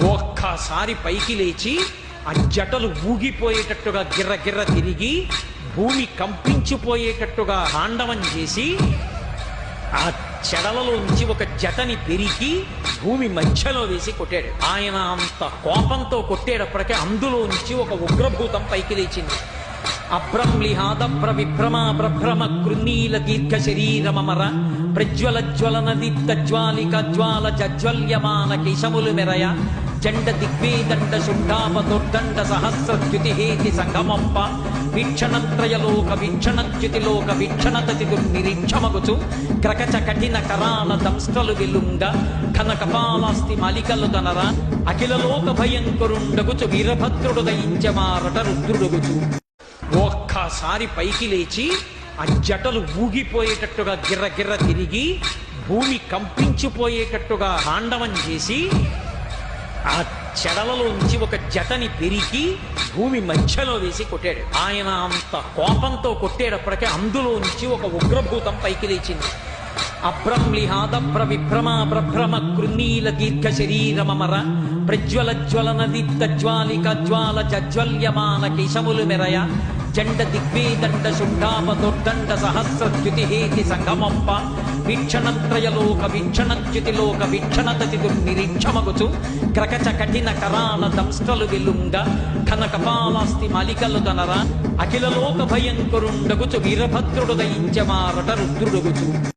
ఒక్కసారి పైకి లేచి ఆ జటలు ఊగిపోయేటట్టుగా గిర్ర తిరిగి భూమి కంపించిపోయేటట్టుగా తాండవం చేసి ఆ చెడలలోంచి ఒక జటని పెరికి భూమి మధ్యలో వేసి కొట్టాడు. ఆయన అంత కోపంతో కొట్టేటప్పటికే అందులోంచి ఒక ఉగ్రభూతం పైకి లేచింది. అభ్రంలిహాదభ్ర విభ్రమ ప్రభ్రమ కృన్నీల దీర్ఘ శరీరమర ప్రజ్వల జ్వలన దీప్త జ్వాలిక జ్వాల జజ్వల్యమాన కేశములు మెరయ జండ దిగ్వేదండ శుంఠాపదొడ్డండ సహస్రద్యుతిహేతి సంగమంప వీక్షణత్రయలోక వీక్షణద్యుతిలోక వీక్షణతతి దుర్నిరీక్షమగుచు క్రకచ కఠిన కరాల దంస్ట్రలు వెలుంగ ఘన కపాలాస్తి మలికలు తనర అఖిలలోక భయంకరుండగుచు వీరభద్రుడు దయించమారట రుద్రుడుగుచు. ఒక్కసారి పైకి లేచి ఆ జటలు ఊగిపోయేటట్టుగా గిర్ర తిరిగి భూమి కంపించిపోయేటట్టుగా తాండవం చేసి ఆ చెడలలోంచి ఒక జటని పెరికి భూమి మధ్యలో వేసి కొట్టాడు. ఆయన అంత కోపంతో కొట్టేటప్పటికే అందులోంచి ఒక ఉగ్రభూతం పైకి లేచింది. అభ్రంలిహాదభ్ర విభ్రమ ప్రభ్రమ కృన్నీల దీర్ఘ శరీరమర ప్రజ్వల జ్వలన దీప్త జ్వాలిక జ్వాల జజ్వల్యమాన కేశములు మెరయ జండ దిగ్వేదండ శుంఠాపదొడ్డండ సహస్రద్యుతిహేతి సంగమంప వీక్షణత్రయలోక వీక్షణద్యుతిలోక వీక్షణతతి దుర్నిరీక్షమగుచు క్రకచ కఠిన కరాల దంస్ట్రలు వెలుంగ ఘన కపాలాస్తి మలికలు తనర అఖిలలోక భయంకరుండగుచు వీరభద్రుడు దయించమారట రుద్రుడుగుచు.